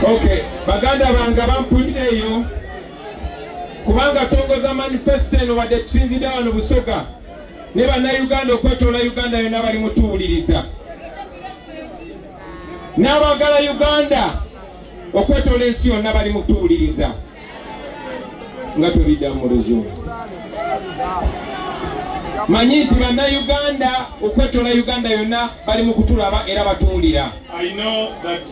Okay, baganda banga bampulireyo kubanga tongoza manifesto eno wadde tusinzidde wano Busoga ne bannayuganda okwetoola Uganda yonna bali mutuwuliriza. N'abaagala Uganda okwetoola ensi yonna bali mutuwuliriza nga tubiddamu mu Luzungu. Manyi nti bannayuganda okwetoola Uganda yonna bali mu kutulaba era batuwulira. I know that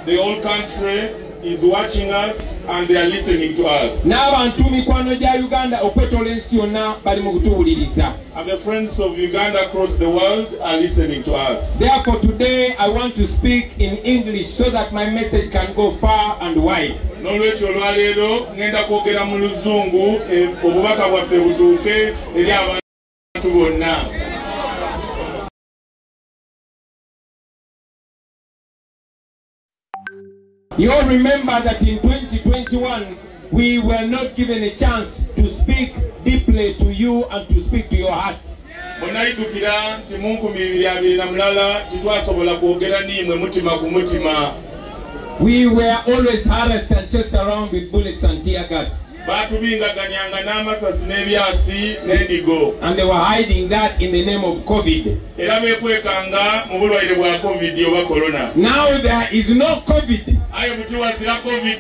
the whole country is watching us and they are listening to us. N'abantu mikwano gya Uganda okwetoola ensi yonna bali mu kutuwuliriza. And the friends of Uganda across the world are listening to us. Therefore today I want to speak in English so that my message can go far and wide. N'olwekyo olwaleero ngenda kwogera mu Luzungu obubaka bwaffe butuuke eri abantu bonna. You all remember that in 2021 we were not given a chance to speak deeply to you and to speak to your hearts. Munayitukira nti mu 2020 titwasobola kwogera n'imwe mutima ku mutima. We were always harassed and chased around with bullets and tear gas. Batubingaganyanga n'amasasi n'ebyasi n'endigo. And they were hiding that in the name of COVID. Era beekwekanga mu bulwaire bwa COVID oba corona. Now there is no COVID. Aye butiwazira COVID.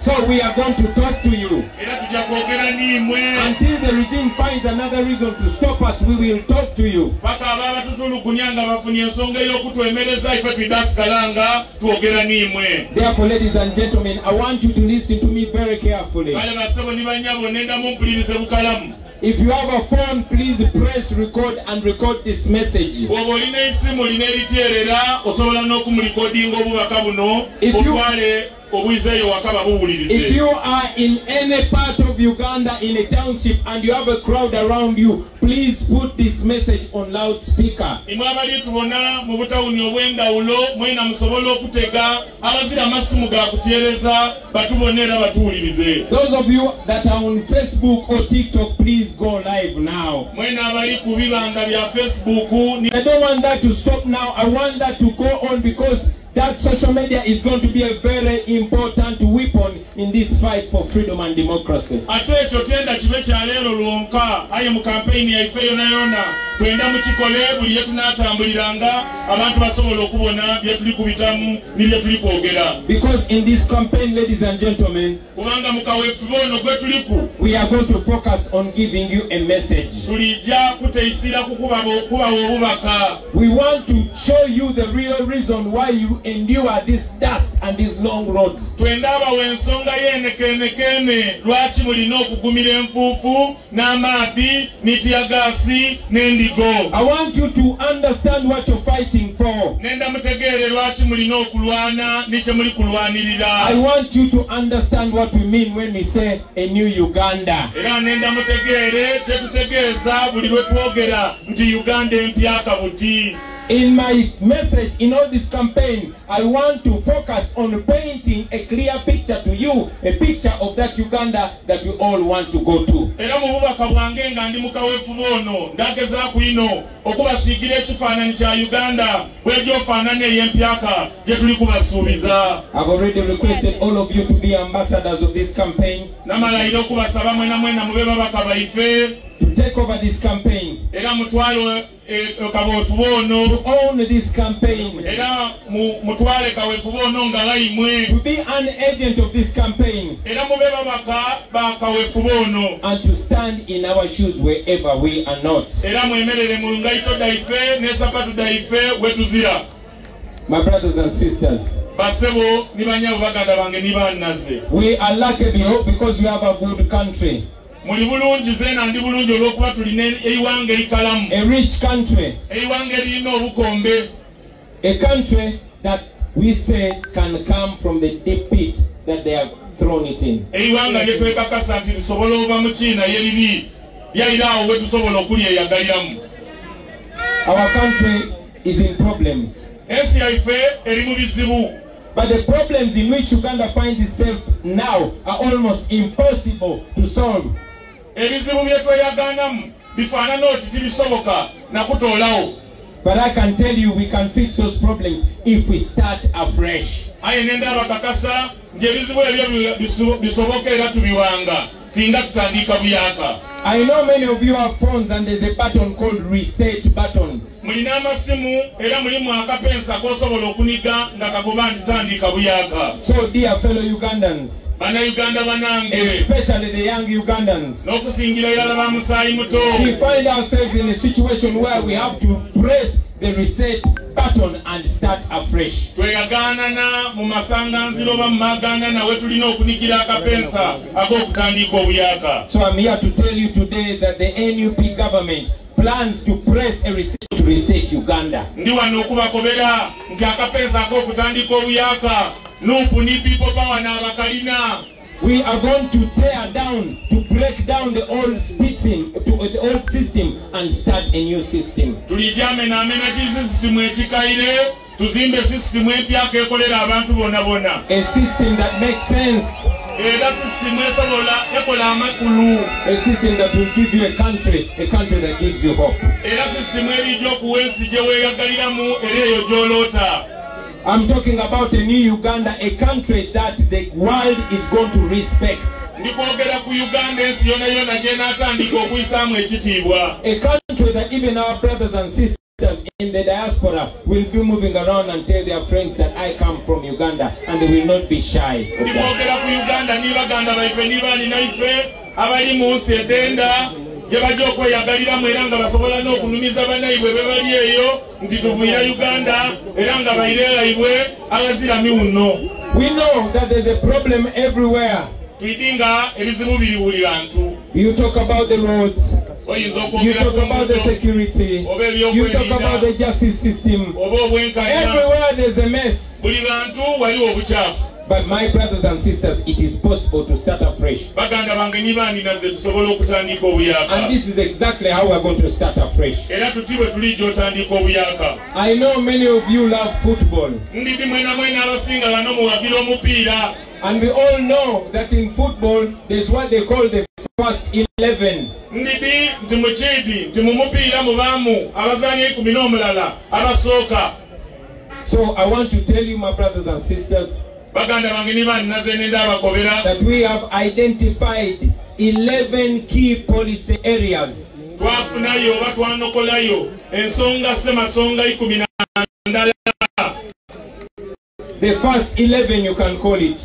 So we are going to talk to you. Era tujja kwogera n'imwe. Until the regime finds another reason to stop us, we will talk to you. Paka ababa tutulugunya nga bafunye ensonga y'okutwemereza ife twidasikalanga twogera n'imwe. Therefore, ladies and gentlemen, I want you to listen to me very carefully. If you have a phone, please press record and record this message. If you are in any part of Uganda in a township and you have a crowd around you, please put this message on loudspeaker. Those of you that are on Facebook or TikTok, please go live now. I don't want that to stop now. I want that to go on because that social media is going to be a very important weapon in this fight for freedom and democracy. Because in this campaign, ladies and gentlemen, we are going to focus on giving you a message. We want to show you the real reason why you endure this dust and these long roads. I want you to understand what you're fighting for. I want you to understand what we mean when we say a new Uganda. In my message, in all this campaign, I want to focus on painting a clear picture to you, a picture of that Uganda that we all want to go to. I've already requested all of you to be ambassadors of this campaign, to take over this campaign, to own this campaign, to be an agent of this campaign, and to stand in our shoes wherever we are not. My brothers and sisters, we are lucky because we have a good country. A rich country. A country that we say can come from the deep pit that they have thrown it in. Our country is in problems. But the problems in which Uganda finds itself now are almost impossible to solve. But I can tell you we can fix those problems if we start afresh. aye nenda bakakasa nje bizibu ebyo bisoboka era tubiwanga singa tutandika buyaka. I know many of you have phones and there's a button called reset button. Mulina amasimu era mulimu akapensa kosobola okuniga nga kagoba ntitandika buyaka. So dear fellow Ugandans, Bana Uganda banange, especially the young Ugandans, n'okusingira era ba musaayi muto, we find ourselves in a situation where we have to press the reset button and start afresh. Tweyaganana mu masanganziro ba magana nawe tulina okunigira akapensa ak'okutandika obuyaka. So I'm here to tell you today that the NUP government plans to press a reset to reset Uganda. Ndi wano okubakobera nti akapensa ak'okutandika obuyaka nupu ni people power n'abakalina. We are going to tear down, to break down the old system and start a new system. Tulijame na amena system ekikaire tuzimbe system empya akekolera abantu bonna bonna. A system that makes sense. Era system esobola ekola amakulu. A system that will give you a country that gives you hope. Era system erijja okuwensi gye weeyagaliramu era eyo gy'oloota. I'm talking about a new Uganda, a country that the world is going to respect. A country that even our brothers and sisters in the diaspora will be moving around and tell their friends that I come from Uganda, and they will not be shy of that. Jebajo okweyagalira mwera nga basobola n'okunumiza bannayibwe bebali eyo nti tuvuira Uganda era nga bayirelayibwe abazira miwuno. We know that there's a problem everywhere. Tuyinga ebizibu biri buli bantu. You talk about the roads, you talk about the security, you talk about the justice system. Everywhere there's a mess. Buli bantu waliwo obuchafu. But my brothers and sisters, it is possible to start afresh. And this is exactly how we're going to start afresh. I know many of you love football. And we all know that in football, there's what they call the first 11. So I want to tell you, my brothers and sisters, that we have identified 11 key policy areas. The first 11, you can call it.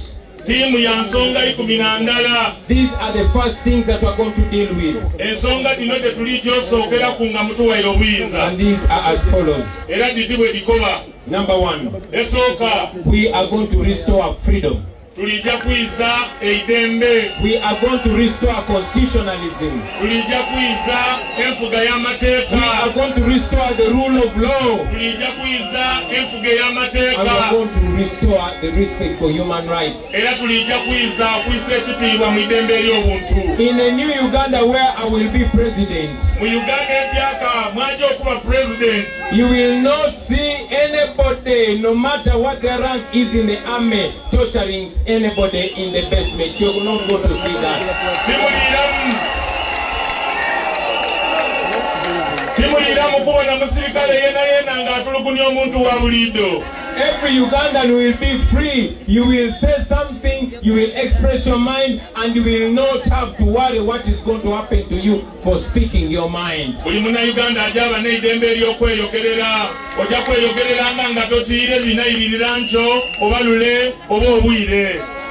These are the first things that we're going to deal with. And these are as follows. Number 1, we are going to restore freedom. We are going to restore constitutionalism. We are going to restore the rule of law. And we are going to restore the respect for human rights. In a new Uganda where I will be president, you will not see anybody, no matter what their rank is in the army, torturing anybody in the basement. You will not go to see that. Every Ugandan will be free. You will say something, you will express your mind, and you will not have to worry what is going to happen to you for speaking your mind.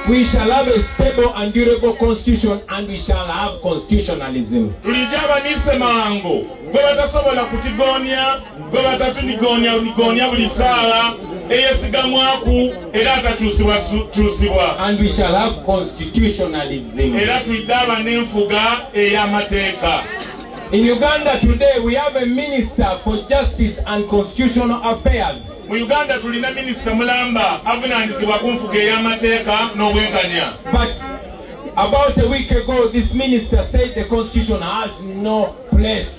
We shall have a stable and durable constitution, and we shall have constitutionalism. And we shall have constitutionalism. In Uganda today, we have a minister for justice and constitutional affairs. But about a week ago, this minister said the constitution has no place.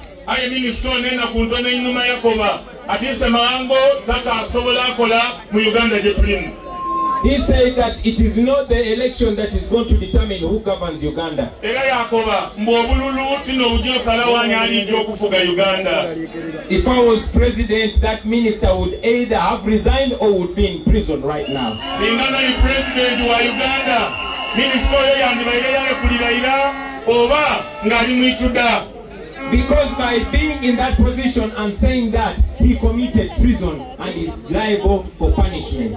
He said that it is not the election that is going to determine who governs Uganda. If I was president, that minister would either have resigned or would be in prison right now. Because by being in that position and saying that, he committed treason and is liable for punishment.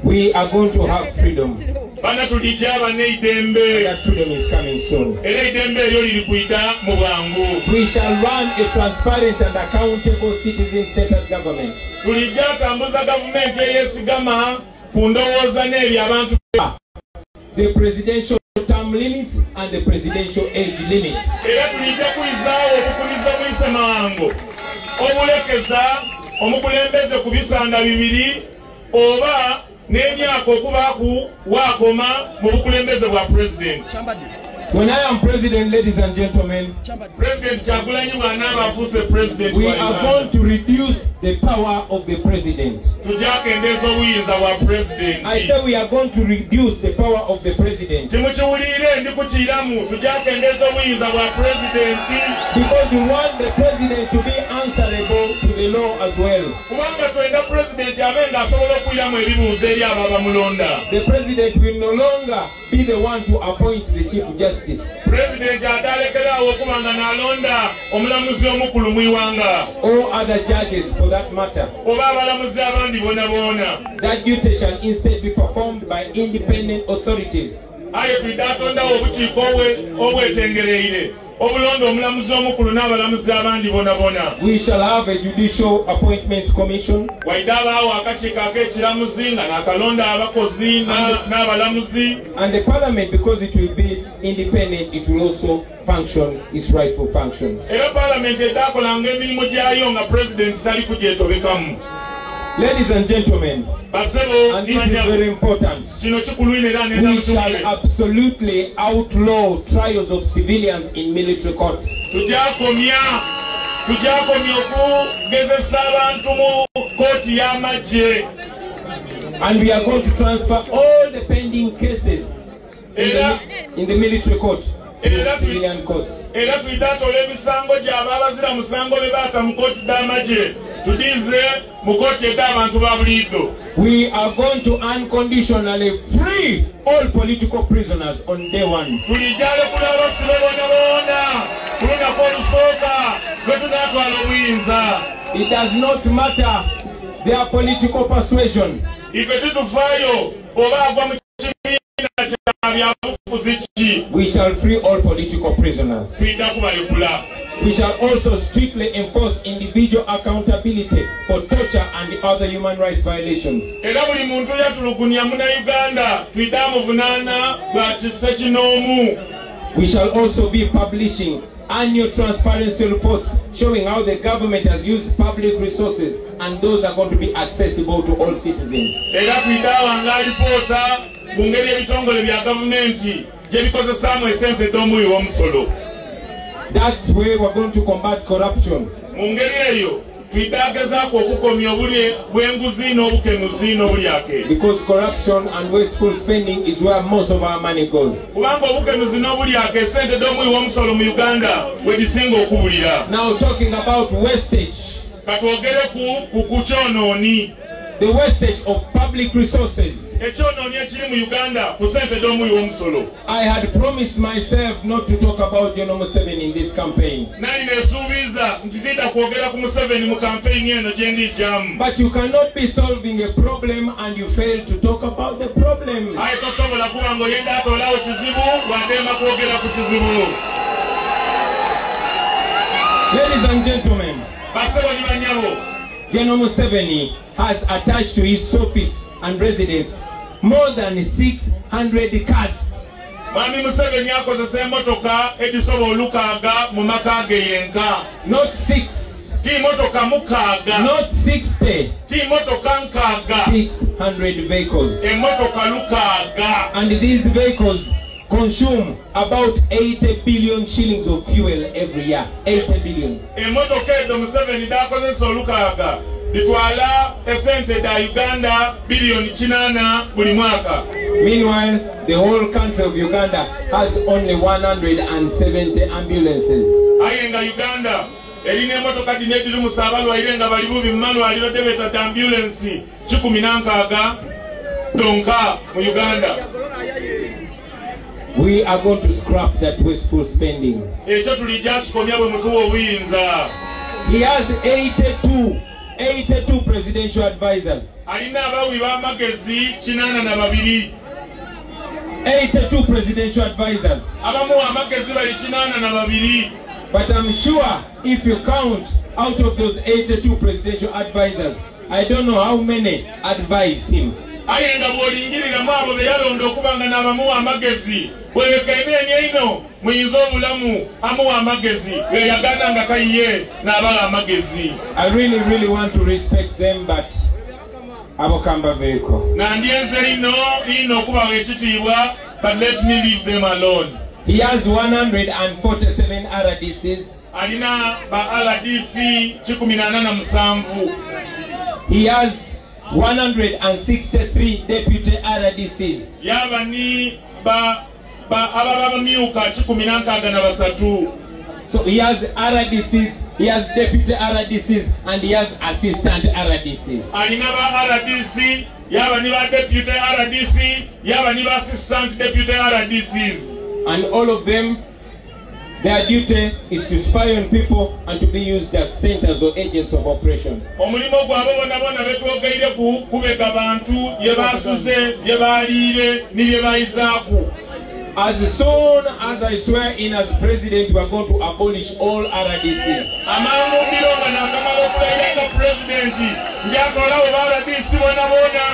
We are going to have freedom. That freedom is coming soon. We shall run a transparent and accountable citizen-centered government. The presidential term limits and the presidential age limit. When I am president, ladies and gentlemen, we are going to reduce the power of the president. I say we are going to reduce the power of the president. Because we want the president to be answerable to the law as well. The president will no longer be the one to appoint the chief justice. Or other judges for that matter. That duty shall instead be performed by independent authorities. We shall have a judicial appointments commission. And the parliament, because it will be independent, it will also function its rightful functions. Ladies and gentlemen, and this is very important, we shall absolutely outlaw trials of civilians in military courts. And we are going to transfer all the pending cases in the military court to the civilian courts. We are going to unconditionally free all political prisoners on day one. It does not matter their political persuasion. We shall free all political prisoners. We shall also strictly enforce individual accountability for torture and other human rights violations. We shall also be publishing annual transparency reports showing how the government has used public resources, and those are going to be accessible to all citizens. That way we're going to combat corruption. Because corruption and wasteful spending is where most of our money goes. Now talking about wastage. The wastage of public resources. I had promised myself not to talk about General Museveni in this campaign. But you cannot be solving a problem and you fail to talk about the problem. Ladies and gentlemen, General Museveni has attached to his office and residence more than 600 cars. Not 6. Not 60. 600 vehicles. And these vehicles consume about 80 billion shillings of fuel every year. 80 billion. Emotoka ezo Museveni dakozesa olukaaga bitwala esente da Uganda bilioni 8 buli mwaka. Meanwhile, the whole country of Uganda has only 170 ambulances. Ayenga Uganda erina emotoka dinediri musabalwaire nga bali bubi mmalwaliro debeta ambulance 16 donka mu Uganda. We are going to scrap that wasteful spending. Ekyo tulijja kikomya bwe mutuwa obuyinza. He has 82 presidential advisors. Alina abawi b'amagezi 82. 82 presidential advisors. Abamu amagezi bali 82. But I'm sure if you count out of those 82 presidential advisors, I don't know how many advise him. Ayenga bw'olingirira mu abo be yalonda okubanga n'abamuwa amagezi bwekaine ino muyinza obulamu amuwa amagezi weyagana nga kayiye n'abala amagezi. I really want to respect them, but abokamba veeko. Nandyenze ino okubawa ekitiibwa, but let me leave them alone. He has 147 RDCs. Alina ba RDC 147. He has 163 deputy RDCs. Yaba ni ababa myuka 13. So he has RDCs, he has deputy RDCs, and he has assistant RDCs. Alina ba RDC, yaba ni ba deputy RDC, yaba ni ba assistant deputy RDCs. And all of them, their duty is to spy on people and to be used as centers or agents of operation. Omulimo gwabo bona betwogeire kubega abantu yebasuze yebalire niyebayizaku. As soon as I swear in as president, we are going to abolish all RDCs. Amangu bilonga na kamalo kulayeka president njakola obala RDC bona.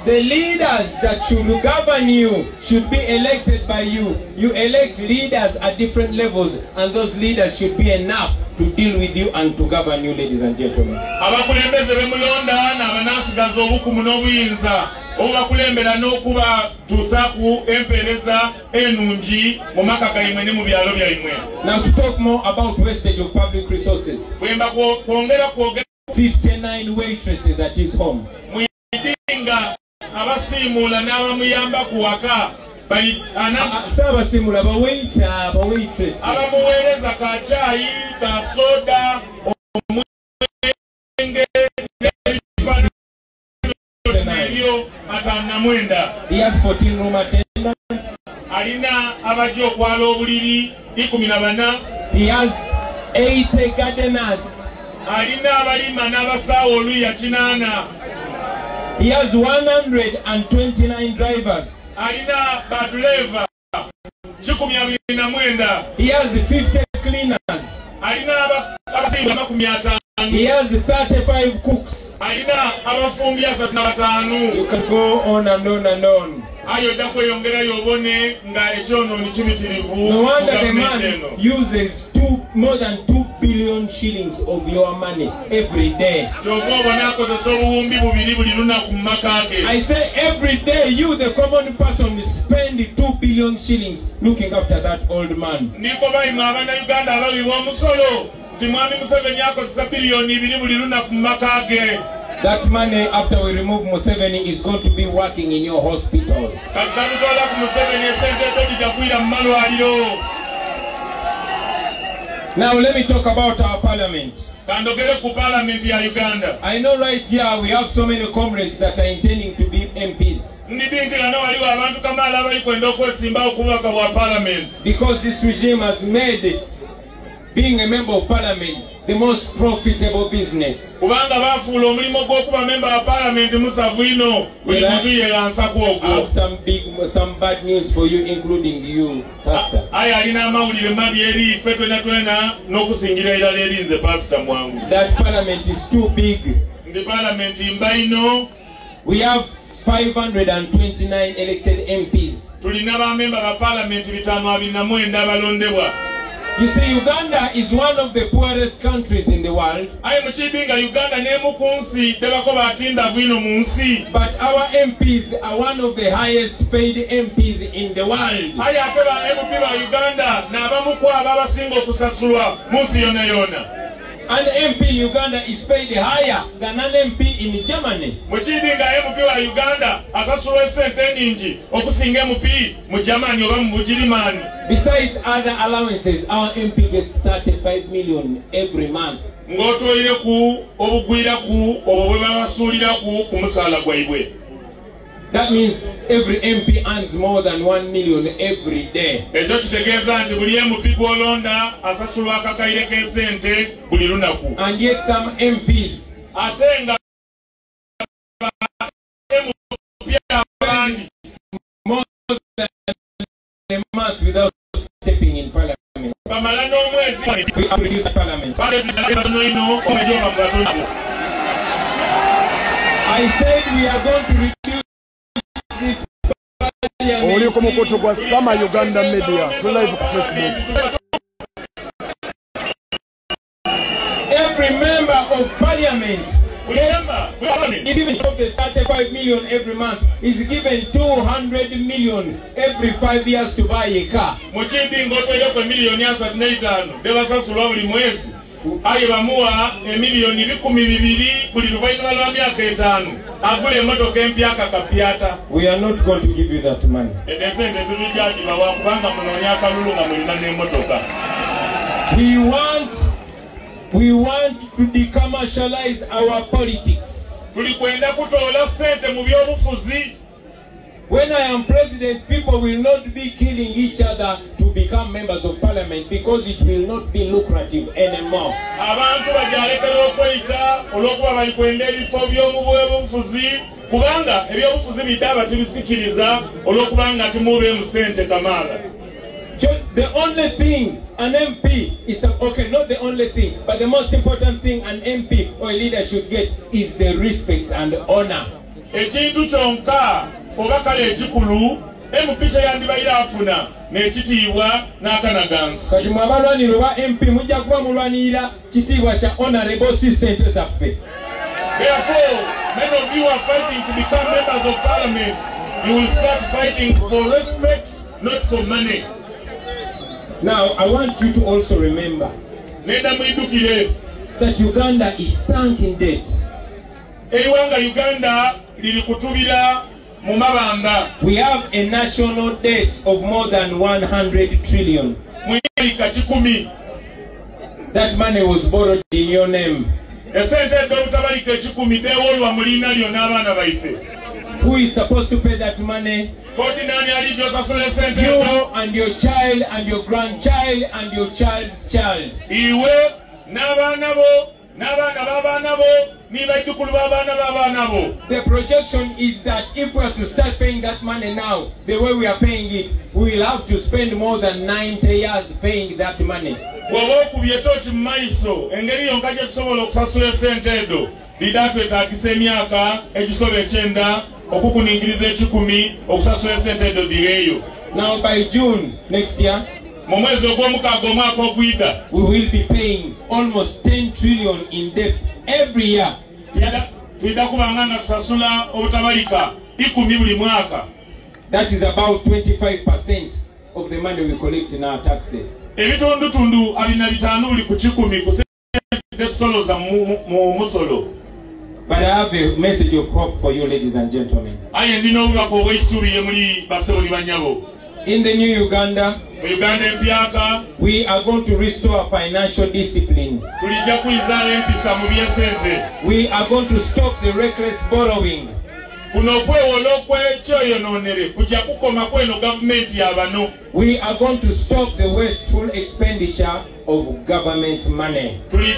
The leaders that should govern you should be elected by you. You elect leaders at different levels, and those leaders should be enough to deal with you and to govern you, ladies and gentlemen. Abakulembeze bemulonda na banasigaza obukumu n'obuyinza obakulembera n'okuba tusaku empereza enungi mu maka gaimwe ne mu byalo byaimwe. Now to talk more about wastage of public resources. Bwemba kwongera 59 waitresses at his home. Mwidinga abasimula n'abamuyamba kuwaka bali abasimula waitress abamuweereza ka chai ka soda omwenge n'ebyo atanamwenda. He has 14 room attendants. Alina abajja okwala obuliri 14. He has 80 gardeners. Alina abalima n'abasaawa oluya 8. He has 129 drivers. Alina badriver 29. He has 50 cleaners. Alina abasimba 50. He has 35 cooks. Alina abafumbi 35. You can go on and on and on. Ayo da kweyongerayo obone nga ekyonooni kimitirivu. No wonder the man uses more than 2 billion shillings of your money every day. I say every day you, the common person, spend 2 billion shillings looking after that old man. That money, after we remove Museveni, is going to be working in your hospitals. Now let me talk about our parliament. I know right here we have so many comrades that are intending to be MPs. Because this regime has made being a member of parliament the most profitable business. I have some bad news for you, including you, Pastor. That parliament is too big. We have 529 elected MPs. You see, Uganda is one of the poorest countries in the world. But our MPs are one of the highest paid MPs in the world. An MP in Uganda is paid higher than an MP in Germany. Besides other allowances, our MP gets 35 million every month. That means every MP earns more than 1 million every day. And yet some MPs more than a month without stepping in parliament. We have reduced parliament. I said we are going to reduce this parliament. Sama Uganda Media, live Facebook. Every member of parliament is given of the 35 million every month is given 200 million every 5 years to buy a car. Aye bamua emilioni 12 buli luvainula lwa myaka 5 agule emotoka empya akapiata. We are not going to give you that money. Edesente tulijaji bawa kubanga munonya akalulu nga mulina n'emotoka. We want to decommercialize our politics. Tulikwenda kutoola sente mu byobufuzi. When I am president, people will not be killing each other to become members of parliament because it will not be lucrative anymore. Abantu bajalekera okweyita olw'okuba bali kwenda ebifo by'obufuzi kubanga ebyobufuzi bidaba tibisikiriza olw'okubanga timubeemu sente kamala. The only thing an MP is okay, not the only thing, but the most important thing an MP or a leader should get is the respect and honor. Ekintu kyonka obakale ekikulu empicha yandibayira afuna n'ekitiibwa n'akanagansi. Kati mwabalwaniro ba MP mujja kuba mulwanira kitiibwa kya honorable sente zaffe. Therefore, many of you are fighting to become members of parliament. You will start fighting for respect, not for money. Now, I want you to also remember that Uganda is sunk in debt. Uganda liri kutubira mu mabanga. We have a national debt of more than 100 trillion. That money was borrowed in your name. Who is supposed to pay that money? You and your child and your grandchild and your child's child. The projection is that if we are to start paying that money now, the way we are paying it, we will have to spend more than 90 years paying that money. Now by June next year, we will be paying almost 10 trillion in debt every year. That is about 25% of the money we collect in our taxes. But I have a message of hope for you, ladies and gentlemen. In the new Uganda, we are going to restore financial discipline. We are going to stop the reckless borrowing. We are going to stop the wasteful expenditure of government money. We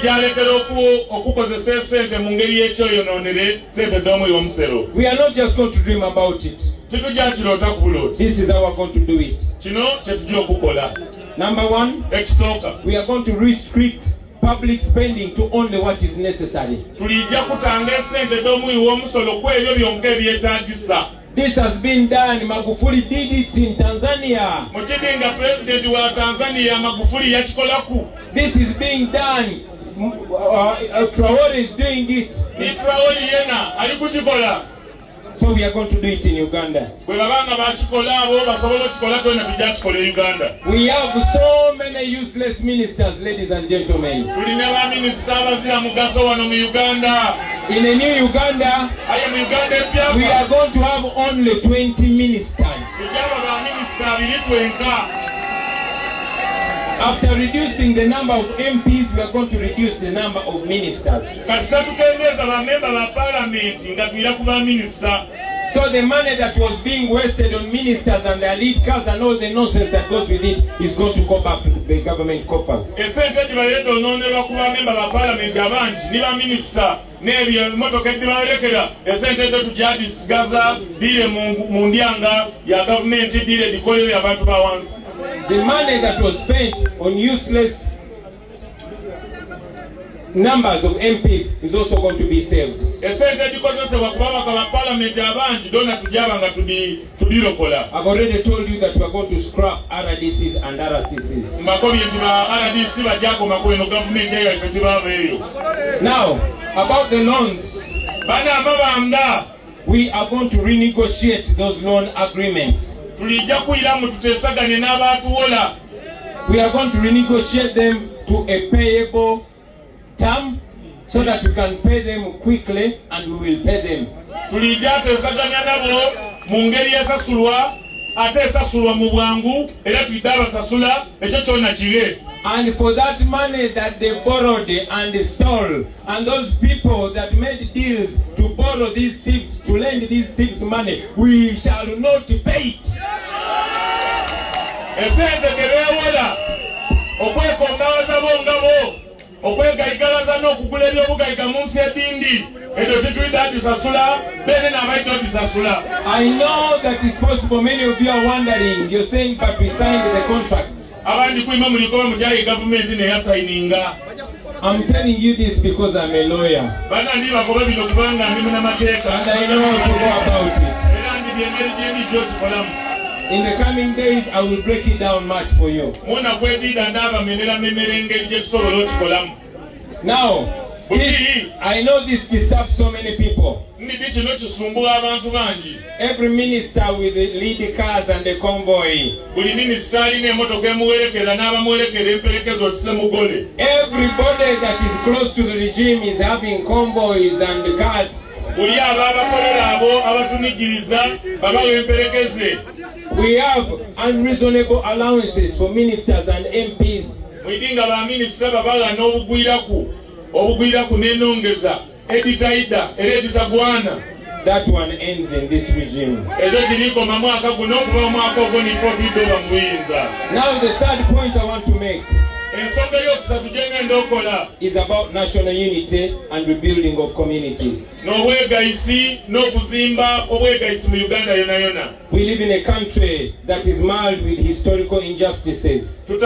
are not just going to dream about it. This is how we're going to do it. Number one, we are going to restrict public spending to only what This has been done. Magufuli did it in Tanzania. Muchidinga president wa Tanzania Magufuli yachikolaku. This is being done. Traore is doing it. Ni Traore yena alikuchikola. So we are going to do it in Uganda. We have so many useless ministers, ladies and gentlemen. In a new Uganda, we are going to have only 20 ministers. After reducing the number of MPs, we are going to reduce the number of ministers. So the money that was being wasted on ministers and their lead cars and all the nonsense that goes with it is going to go back to the government coffers. The money that was spent on useless numbers of MPs is also going to be saved. I've already told you that we are going to scrap RDCs and RCCs. Now, about the loans, we are going to renegotiate those loan agreements. We are going to renegotiate them to a payable term so that we can pay them quickly and we will pay them. And for that money that they borrowed and stole, and those people that made deals to borrow these thieves, to lend these thieves money, we shall not pay it. I know that it's possible. Many of you are wondering. You're saying, but we signed the contracts. I'm telling you this because I'm a lawyer. And I know how to go about it. In the coming days, I will break it down much for you. Now, I know this disturbs so many people. Every minister with the lead cars and the convoy. Everybody that is close to the regime is having convoys and cars. We have unreasonable allowances for ministers and MPs. That one ends in this regime. Now the third point I want to make is about national unity and rebuilding of communities. We live in a country that is marred with historical injustices. In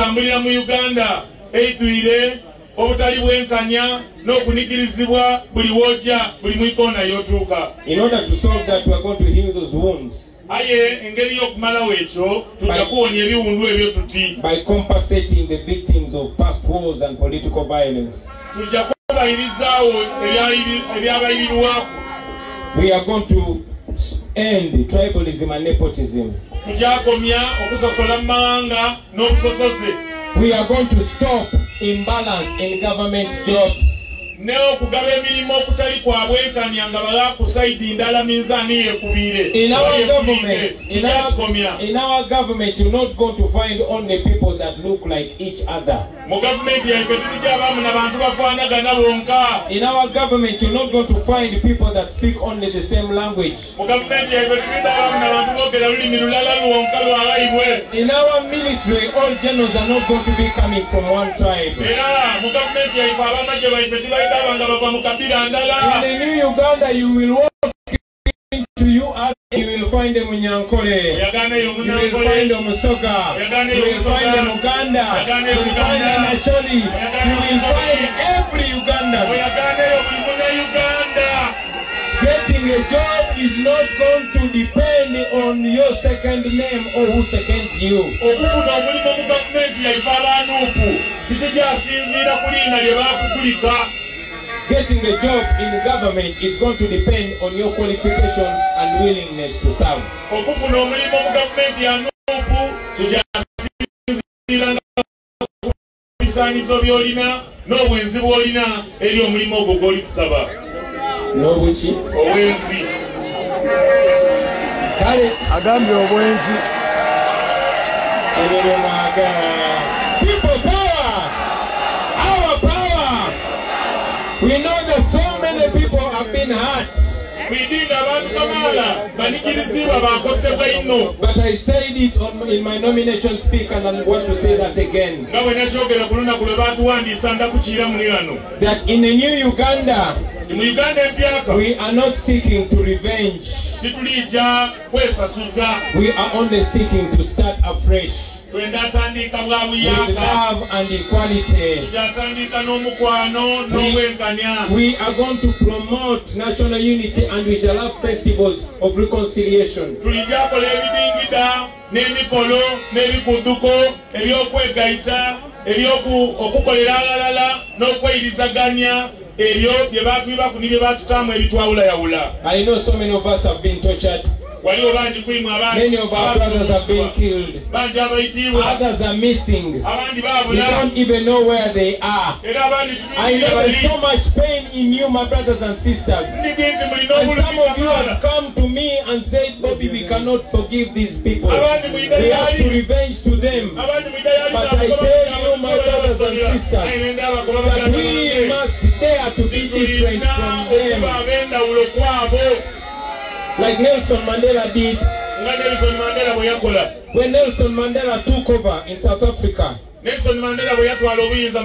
order to solve that, we are going to heal those wounds by compensating the victims of past wars and political violence. We are going to end tribalism and nepotism. We are going to stop imbalance in government jobs. In our government, you're not going to find only people that look like each other. In our government, you're not going to find people that speak only the same language. In our military, all generals are not going to be coming from one tribe. In the new Uganda, you will walk into you will find them in Munyankole, you will find them Musoga, you will find them Uganda, you will find them Acholi, you will find every Ugandan getting a job is not going to depend on your second name or who seconds you. okufuna omulimu mu gavumenti yaife abaanuupu sikijyasinziira ku liina lye baakugulika. Getting a job in government is going to depend on your qualifications and willingness to serve. okufuna omulimu mu gavumenti ya nuupu kijyasinziira ku bisaanizo by'olina n'obwenzi bw'olina eri omulimu ogwo gw'oli kusaba. N'obuki? Obwenzi. Kale agambye obwenzi. People power! Our power! We know that so many people have been hurt. Kwidinga abantu kamaala banigirizibwa baakosebwa inno. But I said it in my nomination speak and I want to say that again. nga bwe nakyogera ku lunaku lwe baatuwandiisa ndakukiira muli wano. That in a new Uganda, mu Uganda empyaka we are not seeking to revenge. titulijja kwesasuza. We are only seeking to start afresh twenda atandika bwa with buyaka. love and equality. tugyatandika n'omukwano n'obwenkanya. We are going to promote national unity and we shall have festivals of reconciliation. tulijjakola ebidingida n'emikolo n'ebikuduko eby'okwegayita okukolera abalala n'okweyirizaganya ebyo bye baatubibaku ne bye baatutaamu ebitwawulayawula. I know so many of us have been tortured. waliwo bangi kwimu Many of our brothers have been killed. bangi abayitiibwa. Others are missing. abandi We baabula. don't even know where they are. era abandi I know there is so much pain in you, my brothers and sisters. ndigi nti mulina And some of you obulumi have come to me and said, Bobby, we cannot forgive these people. Abandi mwida We have to yali. revenge to them. abandi mwidayali But I tell you, my brothers and sisters, that we must dare to be different from them. okuba ab'endawulo kwabo Like Nelson Mandela did nga Nelson Mandela bwe yakola. when Nelson Mandela took over in South Africa. Nelson Mandela bwe yatwala obuyinza